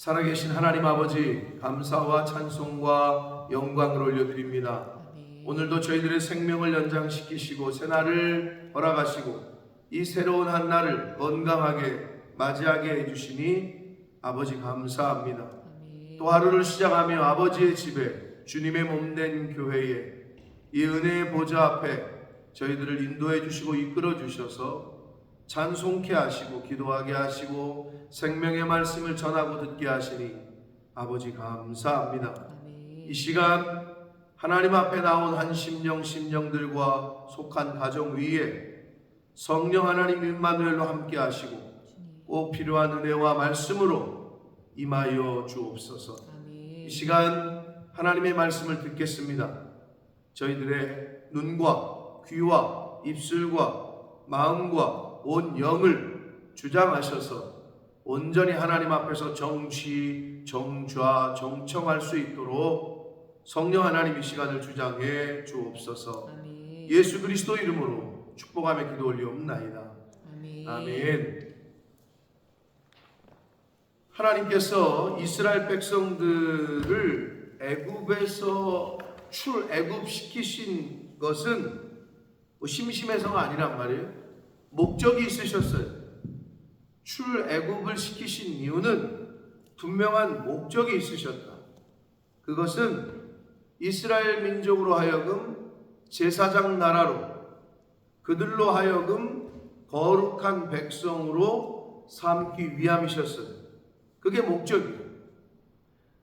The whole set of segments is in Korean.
살아계신 하나님 아버지, 감사와 찬송과 영광을 올려드립니다. 오늘도 저희들의 생명을 연장시키시고 새날을 허락하시고 이 새로운 한 날을 건강하게 맞이하게 해주시니 아버지 감사합니다. 또 하루를 시작하며 아버지의 집에 주님의 몸된 교회에 이 은혜의 보좌 앞에 저희들을 인도해 주시고 이끌어 주셔서 찬송케 하시고 기도하게 하시고 생명의 말씀을 전하고 듣게 하시니 아버지 감사합니다. 이 시간 하나님 앞에 나온 한 심령들과 속한 가정 위에 성령 하나님 임마누엘로 함께 하시고 꼭 필요한 은혜와 말씀으로 임하여 주옵소서. 이 시간 하나님의 말씀을 듣겠습니다. 저희들의 눈과 귀와 입술과 마음과 온 영을 주장하셔서 온전히 하나님 앞에서 정취, 정좌, 정청할 수 있도록 성령 하나님 이 시간을 주장해 주옵소서. 예수 그리스도 이름으로 축복하며 기도 올리옵나이다. 아멘. 하나님께서 이스라엘 백성들을 애굽에서 출애굽시키신 것은 심심해서가 아니란 말이에요. 목적이 있으셨어요. 출애굽을 시키신 이유는 분명한 목적이 있으셨다. 그것은 이스라엘 민족으로 하여금 제사장 나라로, 그들로 하여금 거룩한 백성으로 삼기 위함이셨어요. 그게 목적이에요.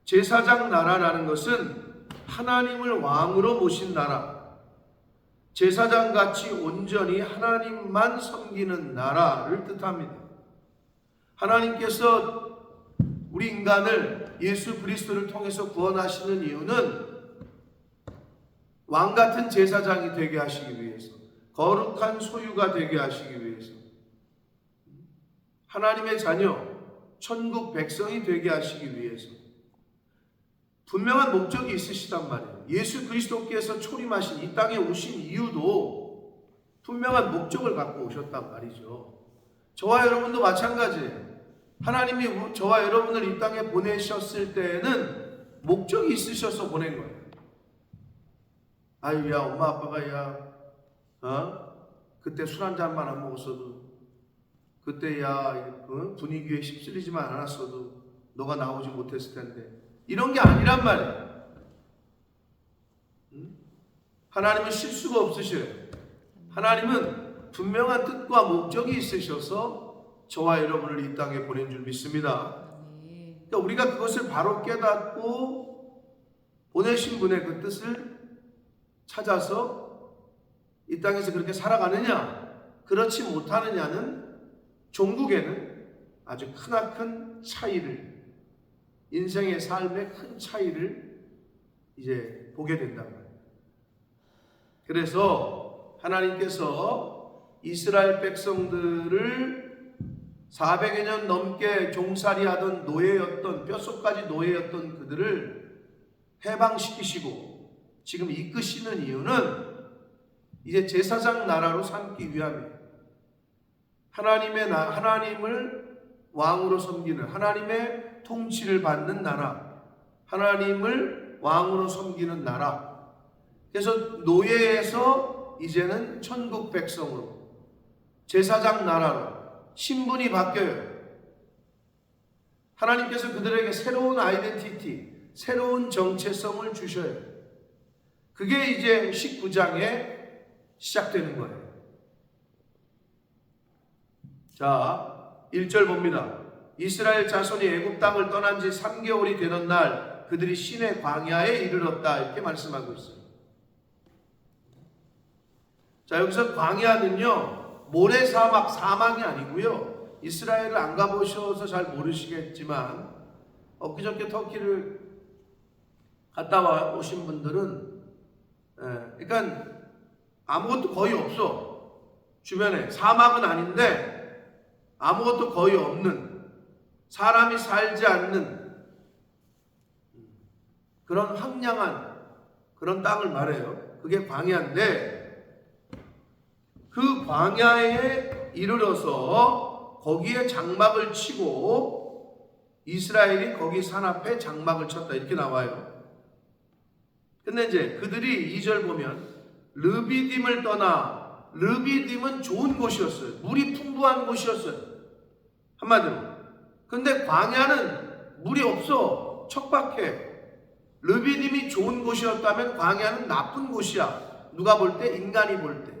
제사장 나라라는 것은 하나님을 왕으로 모신 나라, 제사장같이 온전히 하나님만 섬기는 나라를 뜻합니다. 하나님께서 우리 인간을 예수 그리스도를 통해서 구원하시는 이유는 왕같은 제사장이 되게 하시기 위해서, 거룩한 소유가 되게 하시기 위해서, 하나님의 자녀, 천국 백성이 되게 하시기 위해서 분명한 목적이 있으시단 말이에요. 예수 그리스도께서 초림하신 이 땅에 오신 이유도 분명한 목적을 갖고 오셨단 말이죠. 저와 여러분도 마찬가지예요. 하나님이 저와 여러분을 이 땅에 보내셨을 때에는 목적이 있으셔서 보낸 거예요. 아유, 야, 엄마 아빠가 그때 술 한 잔만 안 먹었어도, 그때 분위기에 휩쓸리지만 않았어도 너가 나오지 못했을 텐데, 이런 게 아니란 말이에요. 하나님은 실수가 없으셔요. 하나님은 분명한 뜻과 목적이 있으셔서 저와 여러분을 이 땅에 보낸 줄 믿습니다. 그러니까 우리가 그것을 바로 깨닫고 보내신 분의 그 뜻을 찾아서 이 땅에서 그렇게 살아가느냐, 그렇지 못하느냐는 종국에는 아주 크나큰 차이를, 인생의 삶의 큰 차이를 이제 보게 된단 말이에요. 그래서 하나님께서 이스라엘 백성들을 400여 년 넘게 종살이하던 노예였던, 뼛속까지 노예였던 그들을 해방시키시고 지금 이끄시는 이유는 이제 제사장 나라로 삼기 위함이에요. 하나님을 왕으로 섬기는, 하나님의 통치를 받는 나라, 하나님을 왕으로 섬기는 나라. 그래서 노예에서 이제는 천국 백성으로, 제사장 나라로 신분이 바뀌어요. 하나님께서 그들에게 새로운 아이덴티티, 새로운 정체성을 주셔요. 그게 이제 19장에 시작되는 거예요. 자, 1절 봅니다. 이스라엘 자손이 애굽 땅을 떠난 지 3개월이 되던 날 그들이 신의 광야에 이르렀다, 이렇게 말씀하고 있어요. 자, 여기서 광야는요, 모래사막, 사막이 아니고요, 이스라엘을 안 가보셔서 잘 모르시겠지만 엊그저께 터키를 갔다 오신 분들은 그러니까 아무것도 거의 없어. 주변에 사막은 아닌데 아무것도 거의 없는, 사람이 살지 않는 그런 황량한 그런 땅을 말해요. 그게 광야인데, 그 광야에 이르러서 거기에 장막을 치고 이스라엘이 거기 산 앞에 장막을 쳤다 이렇게 나와요. 근데 이제 그들이 2절 보면 르비딤을 떠나, 르비딤은 좋은 곳이었어요. 물이 풍부한 곳이었어요. 한마디로. 근데 광야는 물이 없어. 척박해. 르비딤이 좋은 곳이었다면 광야는 나쁜 곳이야. 누가 볼 때? 인간이 볼 때.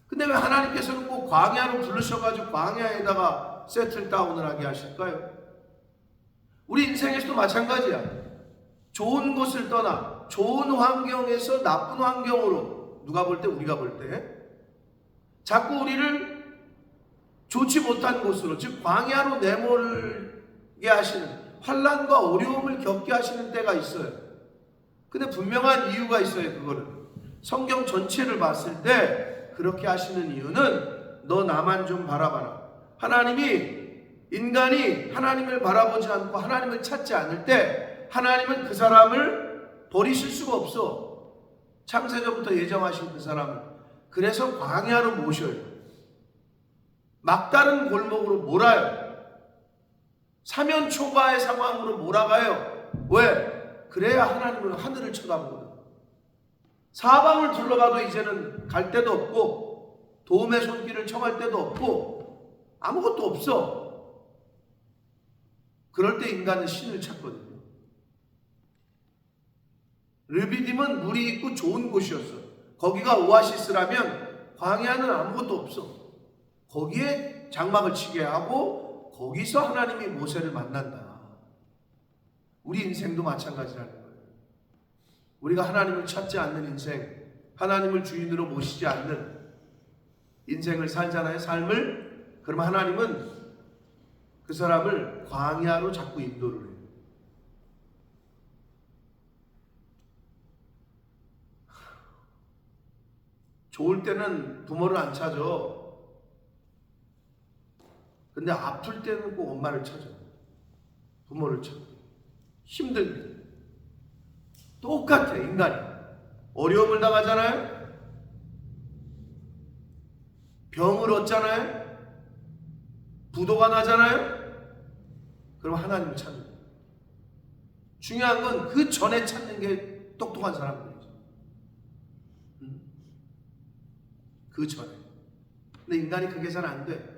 근데 왜 하나님께서는 꼭 광야로 부르셔가지고 광야에다가 세틀다운을 하게 하실까요? 우리 인생에서도 마찬가지야. 좋은 곳을 떠나 좋은 환경에서 나쁜 환경으로, 누가 볼 때? 우리가 볼 때 자꾸 우리를 좋지 못한 곳으로, 즉 광야로 내몰게 하시는, 환난과 어려움을 겪게 하시는 때가 있어요. 근데 분명한 이유가 있어요. 그거는 성경 전체를 봤을 때 그렇게 하시는 이유는, 너 나만 좀 바라봐라. 인간이 하나님을 바라보지 않고 하나님을 찾지 않을 때 하나님은 그 사람을 버리실 수가 없어. 창세전부터 예정하신 그 사람을. 그래서 광야로 모셔요. 막다른 골목으로 몰아요. 사면초가의 상황으로 몰아가요. 왜? 그래야 하나님은 하늘을 쳐다보거든. 사방을 둘러봐도 이제는 갈 데도 없고 도움의 손길을 청할 데도 없고 아무것도 없어. 그럴 때 인간은 신을 찾거든요. 르비딤은 물이 있고 좋은 곳이었어. 거기가 오아시스라면 광야는 아무것도 없어. 거기에 장막을 치게 하고 거기서 하나님이 모세를 만난다. 우리 인생도 마찬가지라는 거예요. 우리가 하나님을 찾지 않는 인생, 하나님을 주인으로 모시지 않는 인생을 살잖아요. 삶을. 그러면 하나님은 그 사람을 광야로 자꾸 인도를 해요. 좋을 때는 부모를 안 찾아. 근데 아플 때는 꼭 엄마를 찾아. 부모를 찾아. 힘들 때. 똑같아, 인간이. 어려움을 당하잖아요. 병을 얻잖아요. 부도가 나잖아요. 그럼 하나님을 찾는 거예요. 중요한 건 그 전에 찾는 게 똑똑한 사람들이죠. 그 전에. 근데 인간이 그게 잘 안 돼.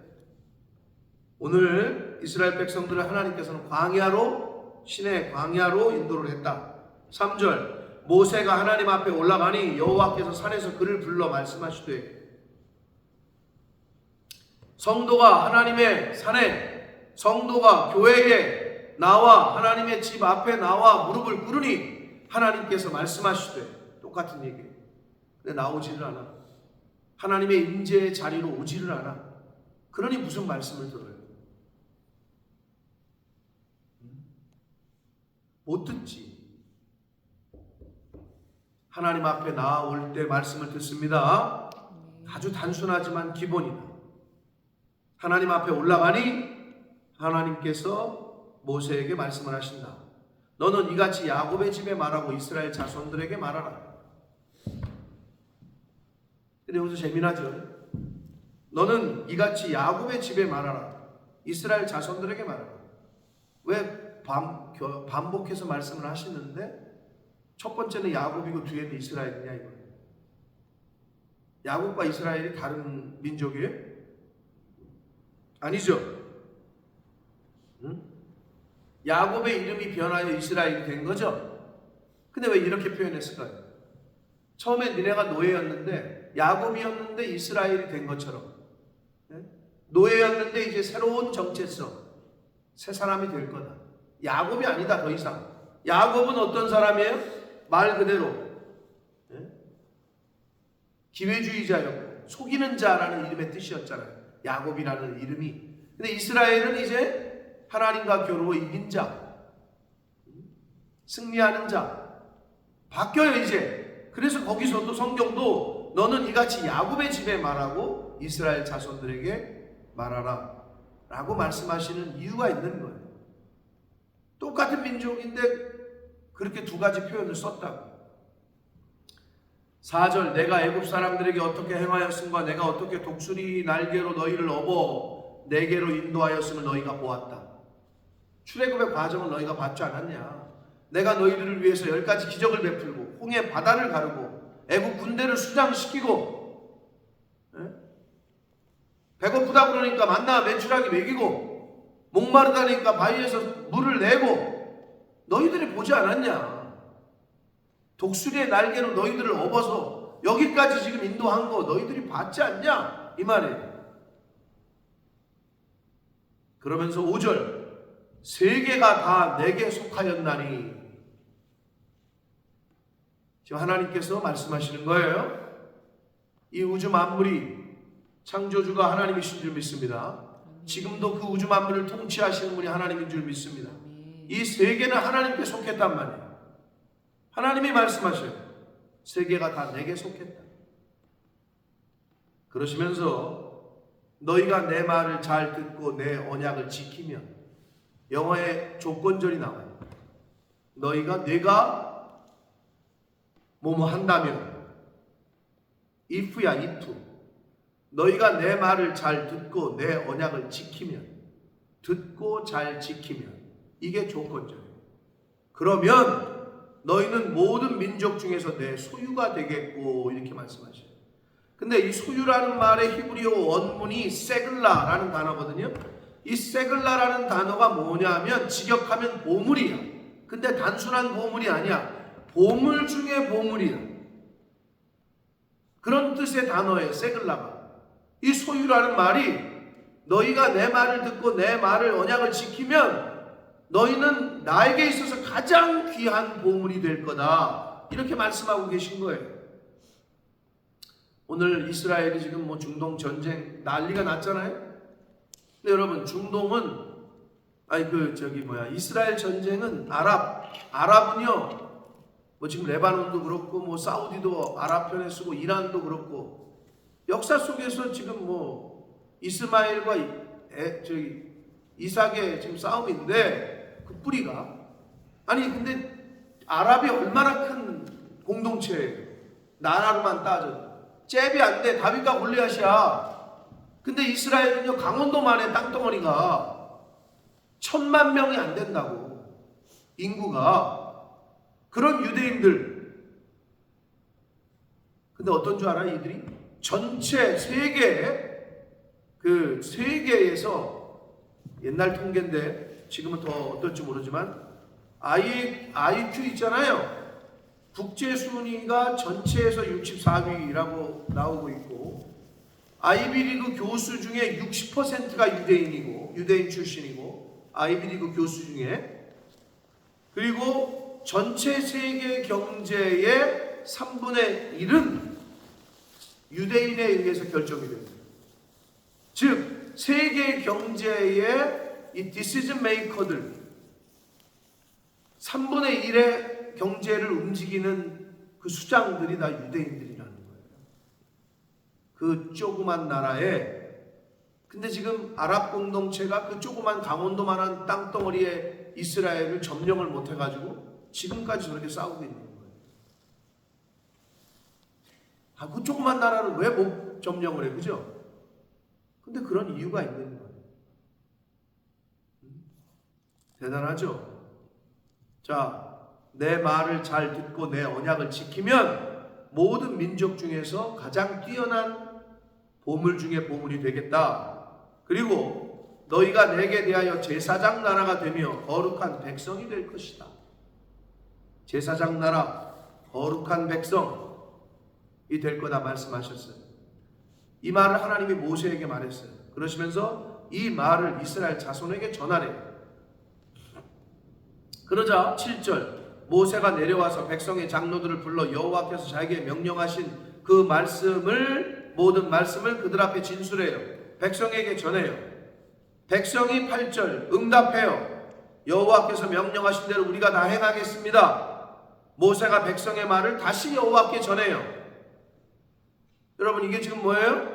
오늘 이스라엘 백성들을 하나님께서는 광야로, 신의 광야로 인도를 했다. 3절, 모세가 하나님 앞에 올라가니 여호와께서 산에서 그를 불러 말씀하시되, 성도가 하나님의 산에, 성도가 교회에 나와 하나님의 집 앞에 나와 무릎을 꿇으니 하나님께서 말씀하시되, 똑같은 얘기예요. 근데 나오지를 않아. 하나님의 임재의 자리로 오지를 않아. 그러니 무슨 말씀을 들어요? 못 듣지. 하나님 앞에 나올 때 말씀을 듣습니다. 아주 단순하지만 기본이다. 하나님 앞에 올라가니 하나님께서 모세에게 말씀을 하신다. 너는 이같이 야곱의 집에 말하고 이스라엘 자손들에게 말하라. 근데 여기서 재미나죠? 너는 이같이 야곱의 집에 말하라. 이스라엘 자손들에게 말하라. 왜 반복해서 말씀을 하시는데 첫 번째는 야곱이고 뒤에는 이스라엘이냐 이거예요. 야곱과 이스라엘이 다른 민족이에요? 아니죠. 응? 야곱의 이름이 변하여 이스라엘이 된 거죠. 근데 왜 이렇게 표현했을까요? 처음에 니네가 노예였는데, 야곱이었는데 이스라엘이 된 것처럼, 노예였는데 이제 새로운 정체성, 새 사람이 될 거다. 야곱이 아니다, 더 이상. 야곱은 어떤 사람이에요? 말 그대로 기회주의자였고 속이는 자라는 이름의 뜻이었잖아요. 야곱이라는 이름이. 근데 이스라엘은 이제 하나님과 겨루어 이긴 자, 승리하는 자, 바뀌어요 이제. 그래서 거기서도 성경도 너는 이같이 야곱의 집에 말하고 이스라엘 자손들에게 말하라 라고 말씀하시는 이유가 있는 거예요. 똑같은 민족인데 그렇게 두 가지 표현을 썼다고. 4절, 내가 애굽 사람들에게 어떻게 행하였음과 내가 어떻게 독수리 날개로 너희를 업어 내게로 인도하였음을 너희가 보았다. 출애굽의 과정을 너희가 봤지 않았냐? 내가 너희들을 위해서 10가지 기적을 베풀고 홍해 바다를 가르고 애국 군대를 수장시키고, 배고프다 그러니까 만나 메추라기 먹이고 목마르다니까 바위에서 물을 내고 너희들이 보지 않았냐? 독수리의 날개로 너희들을 업어서 여기까지 지금 인도한 거 너희들이 봤지 않냐? 이 말이에요. 그러면서 5절, 세계가 다 내게 속하였나니. 지금 하나님께서 말씀하시는 거예요. 이 우주 만물이 창조주가 하나님이신 줄 믿습니다. 지금도 그 우주 만물을 통치하시는 분이 하나님인 줄 믿습니다. 이 세계는 하나님께 속했단 말이에요. 하나님이 말씀하셔요. 세계가 다 내게 속했다. 그러시면서 너희가 내 말을 잘 듣고 내 언약을 지키면, 영어에 조건절이 나와요. 내가 뭐뭐 한다면, if야 if. 너희가 내 말을 잘 듣고 내 언약을 지키면, 듣고 잘 지키면, 이게 조건절이에요. 그러면 너희는 모든 민족 중에서 내 소유가 되겠고, 이렇게 말씀하셔요. 근데 이 소유라는 말의 히브리어 원문이 세글라라는 단어거든요. 이 세글라라는 단어가 뭐냐면 직역하면 보물이야. 근데 단순한 보물이 아니야. 보물 중에 보물이야. 그런 뜻의 단어예요, 세글라가. 이 소유라는 말이 너희가 내 말을 듣고 내 말을 언약을 지키면 너희는 나에게 있어서 가장 귀한 보물이 될 거다. 이렇게 말씀하고 계신 거예요. 오늘 이스라엘이 지금 중동 전쟁 난리가 났잖아요. 근데 여러분, 중동은 이스라엘 전쟁은 아랍은요, 지금 레바논도 그렇고 사우디도 아랍 편에 쓰고 이란도 그렇고, 역사 속에서 지금 이스마엘과 이삭의 지금 싸움인데, 그 뿌리가, 근데 아랍이 얼마나 큰 공동체예요. 나라로만 따져도 잽이 안 돼. 다윗과 골리앗이야. 근데 이스라엘은요, 강원도만의 땅덩어리가 1000만 명이 안 된다고, 인구가. 그런 유대인들. 근데 어떤 줄 알아요, 이들이? 전체 세계에서 옛날 통계인데 지금은 더 어떨지 모르지만 IQ 있잖아요. 국제 순위가 전체에서 64위라고 나오고 있고, 아이비리그 교수 중에 60%가 유대인 출신이고, 아이비리그 교수 중에, 그리고 전체 세계 경제의 3분의 1은 유대인에 의해서 결정이 됩니다. 즉 세계 경제의 이 디시전 메이커들 3분의 1의 경제를 움직이는 그 수장들이 다 유대인들이라는 거예요. 그 조그만 나라에. 근데 지금 아랍 공동체가 그 조그만 강원도만한 땅덩어리에 이스라엘을 점령을 못해가지고 지금까지 저렇게 싸우고 있는 거예요. 그 조그만 나라를 왜 못 점령을 해, 그죠? 근데 그런 이유가 있는 거예요. 대단하죠? 자, 내 말을 잘 듣고 내 언약을 지키면 모든 민족 중에서 가장 뛰어난 보물 중에 보물이 되겠다. 그리고 너희가 내게 대하여 제사장 나라가 되며 거룩한 백성이 될 것이다. 제사장 나라, 거룩한 백성이 될 거다 말씀하셨어요. 이 말을 하나님이 모세에게 말했어요. 그러시면서 이 말을 이스라엘 자손에게 전하래요. 그러자 7절, 모세가 내려와서 백성의 장로들을 불러 여호와께서 자기에게 명령하신 그 모든 말씀을 그들 앞에 진술해요. 백성에게 전해요. 백성이 8절 응답해요. 여호와께서 명령하신 대로 우리가 다 행하겠습니다. 모세가 백성의 말을 다시 여호와께 전해요. 여러분, 이게 지금 뭐예요?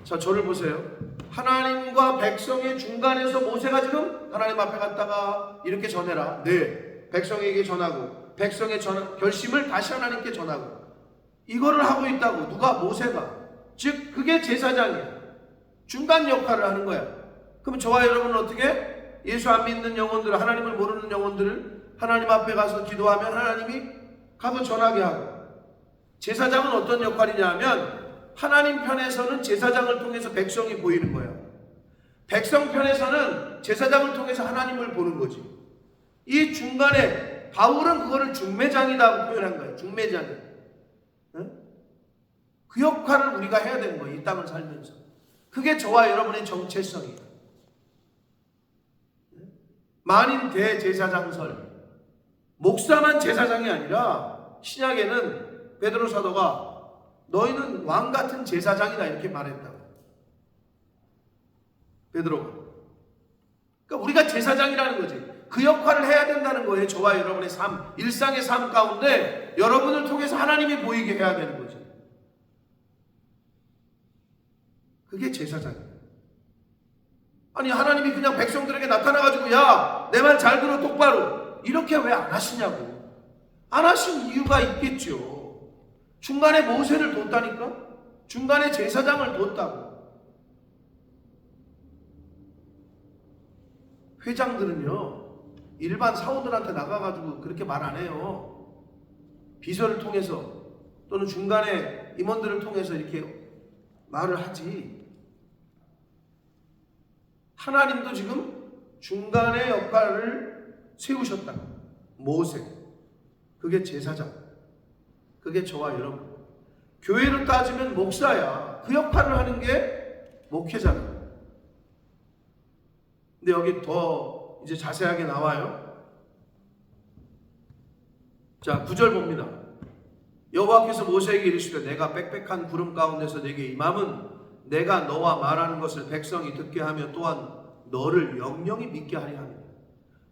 자, 저를 보세요. 하나님과 백성의 중간에서 모세가 지금 하나님 앞에 갔다가 이렇게 전해라. 네, 백성에게 전하고, 백성의 결심을 다시 하나님께 전하고, 이거를 하고 있다고. 누가? 모세가. 즉 그게 제사장이에요. 중간 역할을 하는 거야. 그럼 저와 여러분은 어떻게? 예수 안 믿는 영혼들, 하나님을 모르는 영혼들을 하나님 앞에 가서 기도하면 하나님이 가서 전하게 하고, 제사장은 어떤 역할이냐 하면 하나님 편에서는 제사장을 통해서 백성이 보이는 거예요. 백성 편에서는 제사장을 통해서 하나님을 보는 거지. 이 중간에 바울은 그거를 중매장이라고 표현한 거예요. 중매장이. 그 역할을 우리가 해야 되는 거예요. 이 땅을 살면서. 그게 저와 여러분의 정체성이에요. 만인 대제사장설. 목사만 제사장이 아니라 신약에는 베드로 사도가 너희는 왕 같은 제사장이다 이렇게 말했다고. 베드로가. 그러니까 우리가 제사장이라는 거지. 그 역할을 해야 된다는 거예요. 저와 여러분의 삶, 일상의 삶 가운데 여러분을 통해서 하나님이 보이게 해야 되는 거지. 그게 제사장이에요. 아니 하나님이 그냥 백성들에게 나타나가지고 야, 내 말 잘 들어 똑바로 이렇게 왜 안 하시냐고. 안 하신 이유가 있겠죠. 중간에 모세를 뒀다니까. 중간에 제사장을 뒀다고. 회장들은요 일반 사원들한테 나가가지고 그렇게 말 안 해요. 비서를 통해서 또는 중간에 임원들을 통해서 이렇게 말을 하지. 하나님도 지금 중간의 역할을 세우셨다. 모세. 그게 제사장. 그게 저와 여러분. 교회로 따지면 목사야. 그 역할을 하는 게 목회자다. 근데 여기 더 이제 자세하게 나와요. 자, 9절 봅니다. 여호와께서 모세에게 이르시되 내가 빽빽한 구름 가운데서 내게 임함은 내가 너와 말하는 것을 백성이 듣게 하며 또한 너를 영영히 믿게 하리 함이라.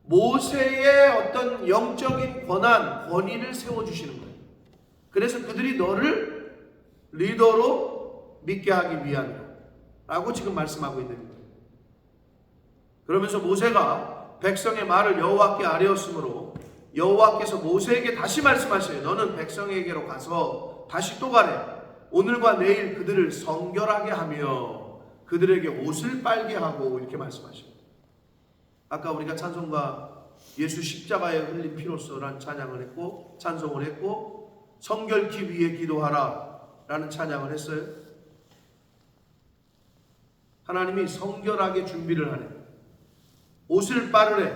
모세의 어떤 영적인 권위를 세워주시는 거예요. 그래서 그들이 너를 리더로 믿게 하기 위함이라 라고 지금 말씀하고 있는 거예요. 그러면서 모세가 백성의 말을 여호와께 아뢰었으므로 여호와께서 모세에게 다시 말씀하셔요. 너는 백성에게로 가서 다시 또 가래. 오늘과 내일 그들을 성결하게 하며 그들에게 옷을 빨게 하고 이렇게 말씀하셔요. 아까 우리가 찬송가 예수 십자가에 흘린 피로서라는 찬양을 했고 찬송을 했고 성결케 위해 기도하라 라는 찬양을 했어요. 하나님이 성결하게 준비를 하네. 옷을 빠르래.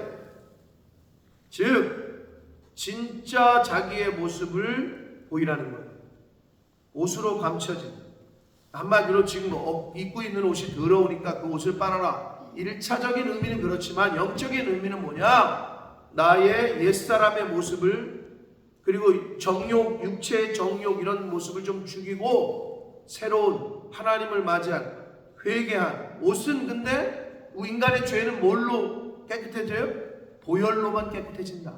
즉 진짜 자기의 모습을 보이라는 거예요. 옷으로 감춰진. 한마디로 지금 입고 있는 옷이 더러우니까 그 옷을 빨아라. 1차적인 의미는 그렇지만 영적인 의미는 뭐냐? 나의 옛사람의 모습을, 그리고 정욕, 육체의 정욕 이런 모습을 좀 죽이고 새로운 하나님을 맞이한 회개한 옷은. 근데 인간의 죄는 뭘로 깨끗해져요? 보혈로만 깨끗해진다.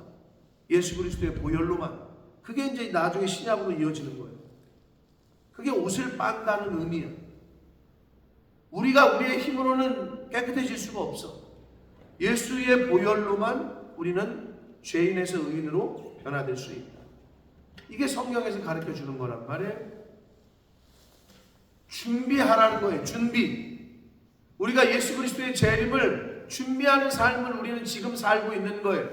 예수 그리스도의 보혈로만. 그게 이제 나중에 신약으로 이어지는 거예요. 그게 옷을 빤다는 의미예요. 우리가 우리의 힘으로는 깨끗해질 수가 없어. 예수의 보혈로만 우리는 죄인에서 의인으로 변화될 수 있다. 이게 성경에서 가르쳐 주는 거란 말이에요. 준비하라는 거예요. 준비. 우리가 예수 그리스도의 재림을 준비하는 삶을 우리는 지금 살고 있는 거예요.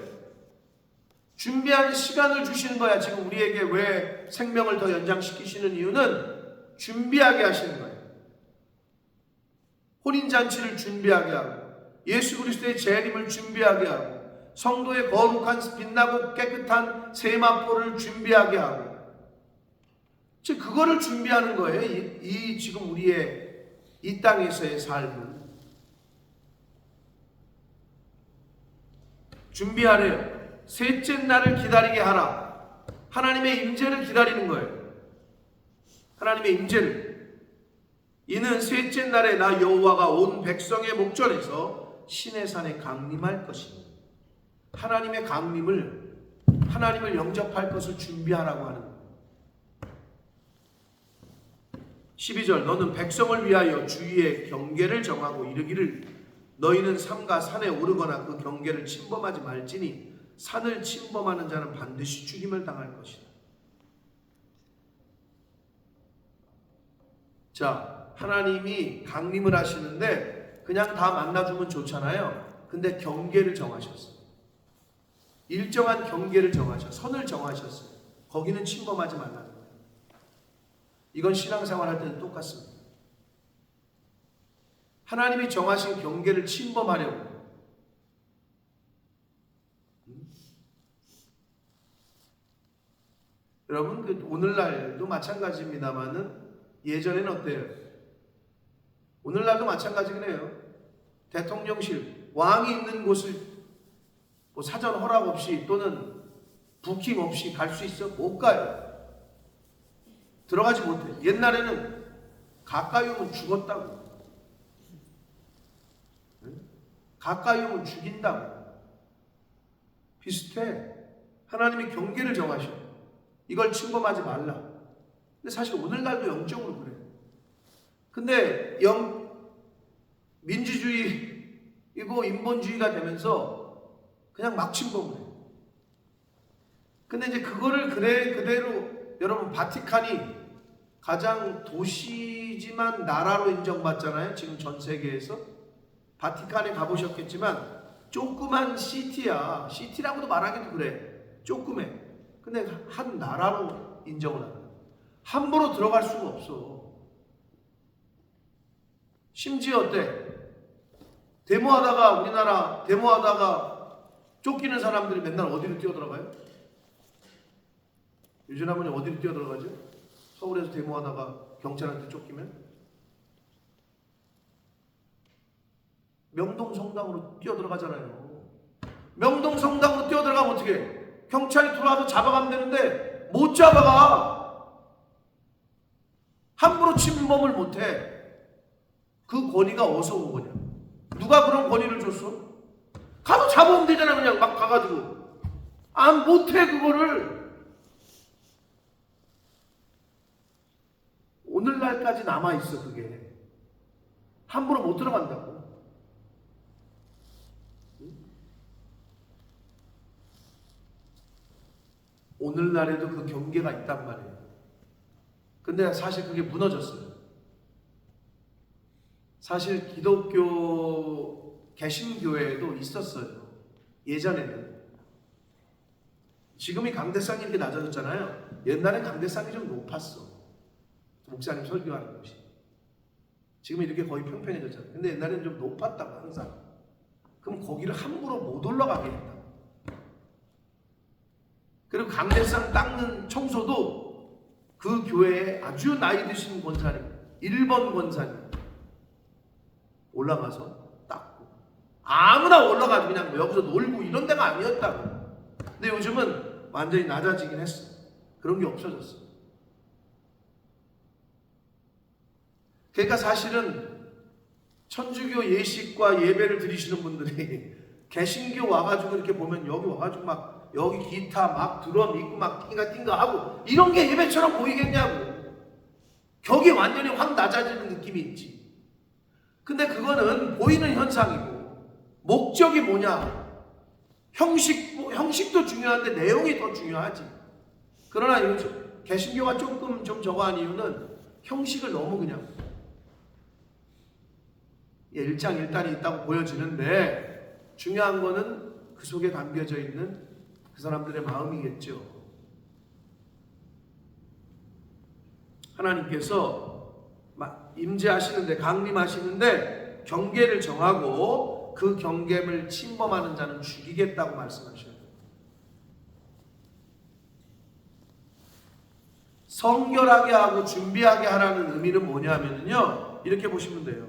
준비하는 시간을 주시는 거야. 지금 우리에게 왜 생명을 더 연장시키시는 이유는 준비하게 하시는 거예요. 혼인잔치를 준비하게 하고 예수 그리스도의 재림을 준비하게 하고 성도의 거룩한 빛나고 깨끗한 세마포를 준비하게 하고, 즉 그거를 준비하는 거예요. 이 지금 우리의 이 땅에서의 삶은. 준비하래요. 셋째 날을 기다리게 하라. 하나님의 임재를 기다리는 거예요. 하나님의 임재를. 이는 셋째 날에 나 여호와가 온 백성의 목전에서 시내산에 강림할 것이니. 하나님의 강림을, 하나님을 영접할 것을 준비하라고 하는 거예요. 12절 너는 백성을 위하여 주위에 경계를 정하고 이르기를 너희는 삼가 산에 오르거나 그 경계를 침범하지 말지니 산을 침범하는 자는 반드시 죽임을 당할 것이다. 자, 하나님이 강림을 하시는데 그냥 다 만나주면 좋잖아요. 근데 경계를 정하셨어요. 일정한 경계를 선을 정하셨어요. 거기는 침범하지 말라는 거예요. 이건 신앙생활 할 때도 똑같습니다. 하나님이 정하신 경계를 침범하려고 여러분, 오늘날도 마찬가지입니다만은 예전에는 어때요? 오늘날도 마찬가지긴 해요. 대통령실, 왕이 있는 곳을 뭐 사전 허락 없이 또는 부킹 없이 갈 수 있어? 못 가요. 들어가지 못해. 옛날에는 가까이 오면 죽었다고. 가까이 오면 죽인다고. 비슷해. 하나님이 경계를 정하셔. 이걸 침범하지 말라. 근데 사실 오늘날도 영적으로 그래요. 근데 민주주의이고 인본주의가 되면서 그냥 막 침범을 해요. 근데 이제 그거를 그대로 여러분, 바티칸이 가장 도시지만 나라로 인정받잖아요. 지금 전 세계에서. 바티칸에 가보셨겠지만 조그만 시티야. 시티라고도 말하기도 그래. 조그매. 근데 한 나라로 인정을 하는 거야. 함부로 들어갈 수가 없어. 심지어 어때? 우리나라 데모하다가 쫓기는 사람들이 맨날 어디로 뛰어들어가요? 유진 아버님 어디로 뛰어들어가죠? 서울에서 데모하다가 경찰한테 쫓기면? 명동 성당으로 뛰어들어가잖아요. 명동 성당으로 뛰어들어가면 어떻게 해? 경찰이 들어와서 잡아가면 되는데 못 잡아가. 함부로 침범을 못해. 그 권위가 어디서 온 거냐? 누가 그런 권위를 줬어? 가서 잡아오면 되잖아. 그냥 막 가가지고. 안 못해 그거를. 오늘날까지 남아있어. 그게 함부로 못 들어간다고. 오늘날에도 그 경계가 있단 말이에요. 근데 사실 그게 무너졌어요. 사실 기독교 개신교회에도 있었어요. 예전에는. 지금이 강대상이 이렇게 낮아졌잖아요. 옛날엔 강대상이 좀 높았어. 목사님 설교하는 곳이. 지금 이렇게 거의 평평해졌잖아요. 근데 옛날에는 좀 높았다고 항상. 그럼 거기를 함부로 못 올라가게 했다. 그리고 강대상 닦는 청소도 그 교회에 아주 나이 드신 권사님, 1번 권사님 올라가서 닦고, 아무나 올라가서 그냥 여기서 놀고 이런 데가 아니었다고. 근데 요즘은 완전히 낮아지긴 했어. 그런 게 없어졌어. 그러니까 사실은 천주교 예식과 예배를 드리시는 분들이 개신교 와가지고 이렇게 보면 여기 와가지고 막 여기 기타 막 드럼 있고 막 띵가띵가 하고 이런 게 예배처럼 보이겠냐고. 격이 완전히 확 낮아지는 느낌이 있지. 근데 그거는 보이는 현상이고 목적이 뭐냐? 형식도 중요한데 내용이 더 중요하지. 그러나 요즘 개신교가 조금 좀 저거 한 이유는 형식을 너무 그냥 일장일단이 있다고 보여지는데 중요한 거는 그 속에 담겨져 있는 그 사람들의 마음이겠죠. 하나님께서 임재하시는데, 강림하시는데 경계를 정하고 그 경계를 침범하는 자는 죽이겠다고 말씀하셔요. 성결하게 하고 준비하게 하라는 의미는 뭐냐면요, 이렇게 보시면 돼요.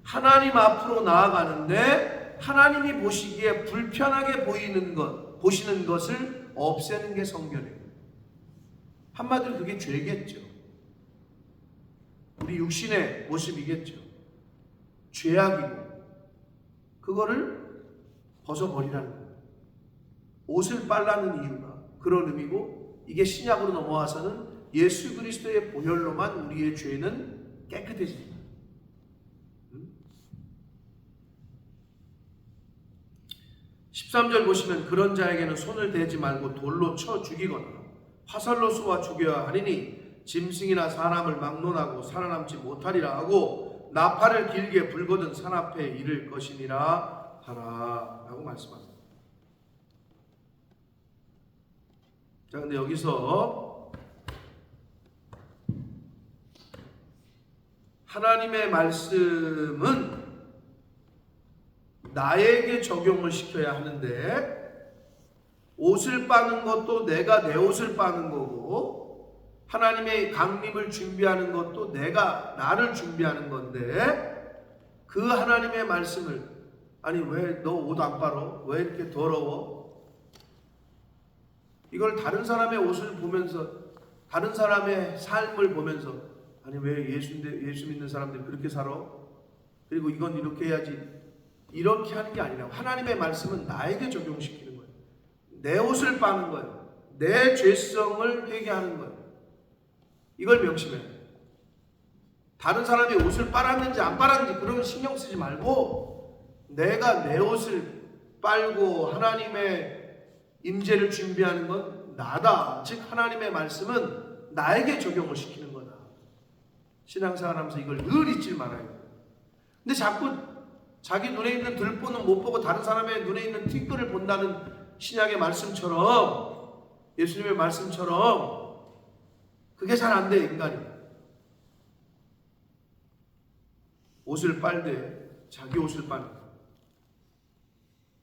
하나님 앞으로 나아가는데 하나님이 보시기에 불편하게 보시는 것을 없애는 게 성결이에요. 한마디로 그게 죄겠죠. 우리 육신의 모습이겠죠. 죄악이고 그거를 벗어버리라는 거예요. 옷을 빨라는 이유가 그런 의미고, 이게 신약으로 넘어와서는 예수 그리스도의 보혈로만 우리의 죄는 깨끗해집니다. 13절 보시면 그런 자에게는 손을 대지 말고 돌로 쳐 죽이거나 화살로 쏘아 죽여야 하리니 짐승이나 사람을 막론하고 살아남지 못하리라 하고 나팔을 길게 불거든 산 앞에 이를 것이니라 하라라고 말씀합니다. 자, 근데 여기서 하나님의 말씀은 나에게 적용을 시켜야 하는데, 옷을 빠는 것도 내가 내 옷을 빠는 거고, 하나님의 강림을 준비하는 것도 내가 나를 준비하는 건데, 그 하나님의 말씀을, 아니 왜 너 옷 안 빨어? 왜 이렇게 더러워? 이걸 다른 사람의 옷을 보면서, 다른 사람의 삶을 보면서, 아니 왜 예수 믿는 사람들이 그렇게 살아? 그리고 이건 이렇게 해야지, 이렇게 하는 게 아니라 하나님의 말씀은 나에게 적용시키는 거예요. 내 옷을 빠는 거예요. 내 죄성을 회개하는 거예요. 이걸 명심해요. 다른 사람이 옷을 빨았는지 안 빨았는지 그런 거 신경 쓰지 말고, 내가 내 옷을 빨고 하나님의 임재를 준비하는 건 나다. 즉 하나님의 말씀은 나에게 적용을 시키는 거다. 신앙생활하면서 이걸 늘 잊지 말아요. 근데 자꾸 자기 눈에 있는 들보는 못 보고 다른 사람의 눈에 있는 티끌을 본다는 신약의 말씀처럼, 예수님의 말씀처럼 그게 잘 안 돼, 인간이. 옷을 빨되 자기 옷을 빠는 것.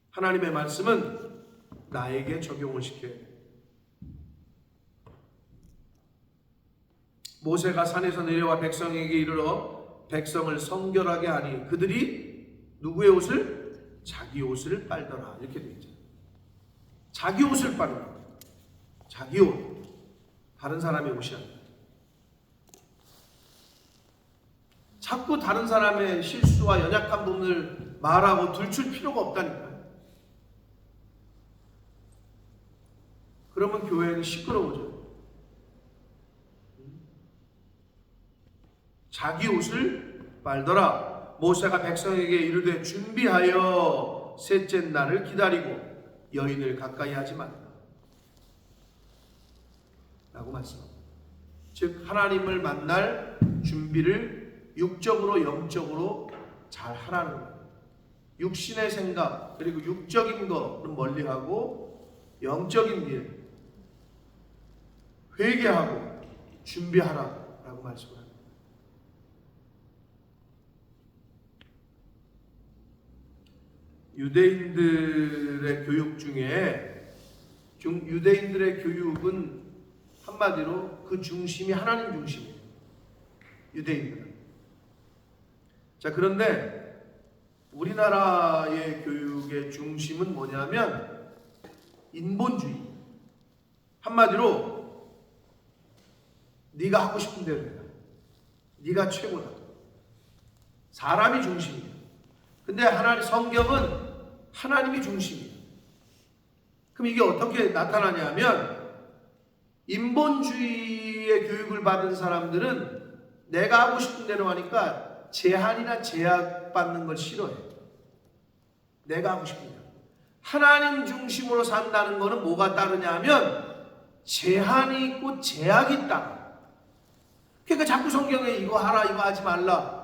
하나님의 말씀은 나에게 적용을 시켜야 돼. 모세가 산에서 내려와 백성에게 이르러 백성을 성결하게 하니 그들이 누구의 옷을? 자기 옷을 빨더라. 이렇게 되어 있잖아요. 자기 옷을 빨더라. 자기 옷. 다른 사람의 옷이 아니라. 자꾸 다른 사람의 실수와 연약한 부분을 말하고 들출 필요가 없다니까요. 그러면 교회는 시끄러워져요. 자기 옷을 빨더라. 모세가 백성에게 이르되 준비하여 셋째 날을 기다리고 여인을 가까이 하지 말라 라고 말씀합니다. 즉 하나님을 만날 준비를 육적으로 영적으로 잘 하라는 거예요. 육신의 생각 그리고 육적인 거는 멀리하고 영적인 일 회개하고 준비하라라고 말씀합니다. 유대인들의 교육 중에 유대인들의 교육은 한마디로 그 중심이 하나님 중심이에요. 유대인들은. 자, 그런데 우리나라의 교육의 중심은 뭐냐면 인본주의. 한마디로 네가 하고 싶은 대로 해라. 네가 최고다. 사람이 중심이에요. 근데 하나님 성경은 하나님이 중심이에요. 그럼 이게 어떻게 나타나냐면 인본주의의 교육을 받은 사람들은 내가 하고 싶은 대로 하니까 제한이나 제약받는 걸 싫어해. 내가 하고 싶은 대로. 하나님 중심으로 산다는 것은 뭐가 따르냐 하면 제한이 있고 제약이 있다. 그러니까 자꾸 성경에 이거 하라 이거 하지 말라.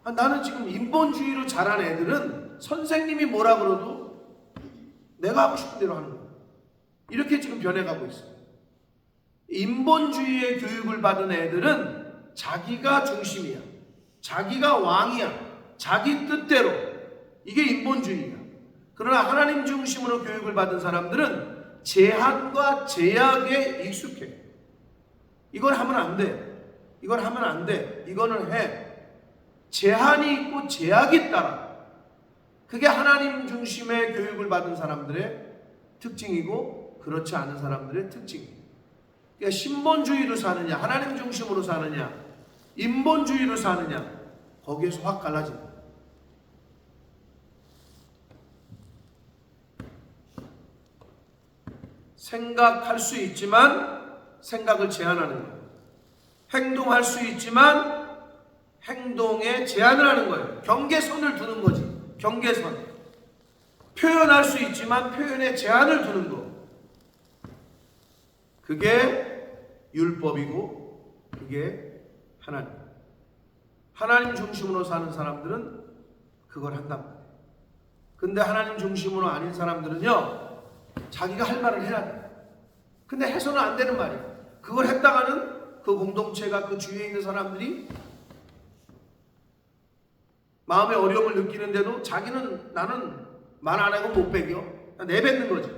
나는 지금 인본주의로 자란 애들은 선생님이 뭐라 그러도 내가 하고 싶은 대로 하는 거야. 이렇게 지금 변해가고 있어요. 인본주의의 교육을 받은 애들은 자기가 중심이야. 자기가 왕이야. 자기 뜻대로. 이게 인본주의야. 그러나 하나님 중심으로 교육을 받은 사람들은 제한과 제약에 익숙해. 이걸 하면 안 돼. 이걸 하면 안 돼. 이거는 해. 제한이 있고 제약이 있다. 그게 하나님 중심의 교육을 받은 사람들의 특징이고 그렇지 않은 사람들의 특징이에요. 그러니까 신본주의로 사느냐 하나님 중심으로 사느냐 인본주의로 사느냐 거기에서 확 갈라진다. 생각할 수 있지만 생각을 제한하는 거예요. 행동할 수 있지만 행동에 제한을 하는 거예요. 경계선을 두는 거지. 경계선. 표현할 수 있지만 표현에 제한을 두는 거. 그게 율법이고 그게 하나님. 하나님 중심으로 사는 사람들은 그걸 한단 말이에요. 근데 하나님 중심으로 아닌 사람들은요, 자기가 할 말을 해야 돼. 근데 해서는 안 되는 말이야. 그걸 했다가는 그 공동체가, 그 주위에 있는 사람들이 마음의 어려움을 느끼는데도 자기는, 나는 말 안 하고 못 배겨. 내뱉는 거지.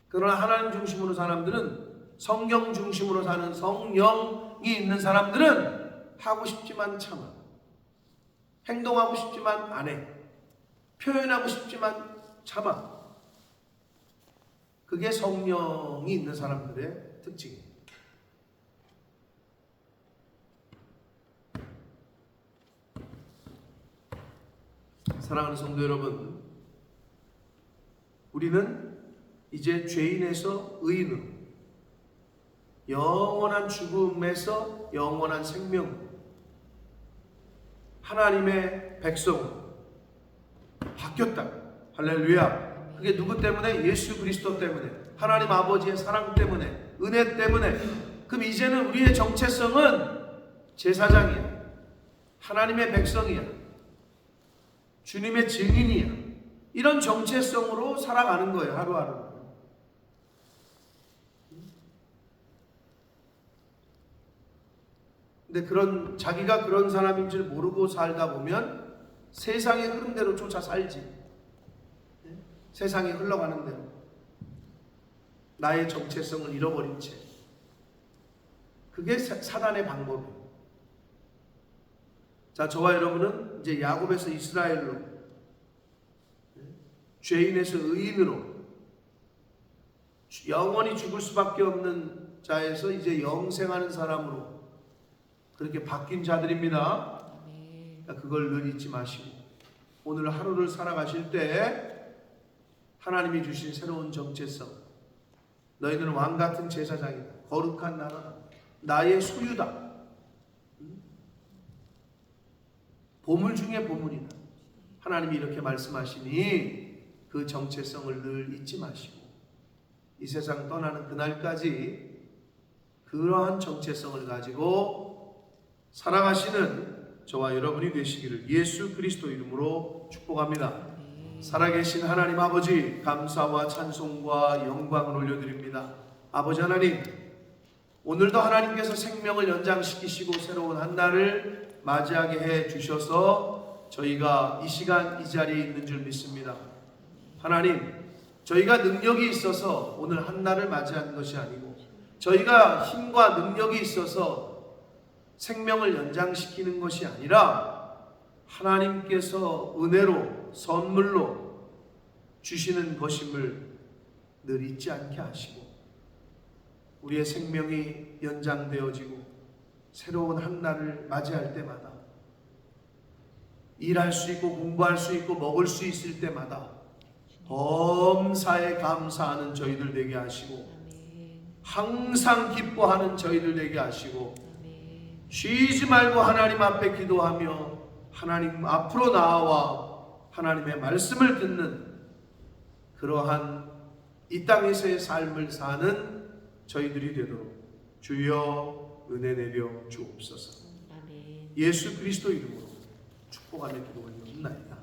그러나 하나님 중심으로 사람들은, 성경 중심으로 사는 성령이 있는 사람들은 하고 싶지만 참아. 행동하고 싶지만 안 해. 표현하고 싶지만 참아. 그게 성령이 있는 사람들의 특징이에요. 사랑하는 성도 여러분, 우리는 이제 죄인에서 의인으로, 영원한 죽음에서 영원한 생명으로, 하나님의 백성으로 바뀌었다. 할렐루야. 그게 누구 때문에? 예수 그리스도 때문에, 하나님 아버지의 사랑 때문에, 은혜 때문에. 그럼 이제는 우리의 정체성은 제사장이야, 하나님의 백성이야, 주님의 증인이야. 이런 정체성으로 살아가는 거예요, 하루하루. 근데 자기가 그런 사람인 줄 모르고 살다 보면 세상의 흐름대로 쫓아 살지. 세상이 흘러가는 대로. 나의 정체성을 잃어버린 채. 그게 사단의 방법이에요. 자, 저와 여러분은 이제 야곱에서 이스라엘로, 죄인에서 의인으로, 영원히 죽을 수밖에 없는 자에서 이제 영생하는 사람으로 그렇게 바뀐 자들입니다. 그러니까 그걸 늘 잊지 마시고 오늘 하루를 살아가실 때 하나님이 주신 새로운 정체성, 너희들은 왕같은 제사장이다, 거룩한 나라다, 나의 소유다, 보물 중에 보물이다. 하나님이 이렇게 말씀하시니 그 정체성을 늘 잊지 마시고 이 세상 떠나는 그날까지 그러한 정체성을 가지고 살아가시는 저와 여러분이 되시기를 예수 그리스도 이름으로 축복합니다. 살아계신 하나님 아버지, 감사와 찬송과 영광을 올려드립니다. 아버지 하나님, 오늘도 하나님께서 생명을 연장시키시고 새로운 한 날을 맞이하게 해 주셔서 저희가 이 시간 이 자리에 있는 줄 믿습니다. 하나님, 저희가 능력이 있어서 오늘 한 날을 맞이하는 것이 아니고 저희가 힘과 능력이 있어서 생명을 연장시키는 것이 아니라 하나님께서 은혜로, 선물로 주시는 것임을 늘 잊지 않게 하시고 우리의 생명이 연장되어지고 새로운 한 날을 맞이할 때마다, 일할 수 있고 공부할 수 있고 먹을 수 있을 때마다 범사에 감사하는 저희들 되게 하시고 항상 기뻐하는 저희들 되게 하시고 쉬지 말고 하나님 앞에 기도하며 하나님 앞으로 나아와 하나님의 말씀을 듣는 그러한 이 땅에서의 삶을 사는 저희들이 되도록 주여 은혜 내려 주옵소서. 예수 그리스도 이름으로 축복하며 기도하옵나이다.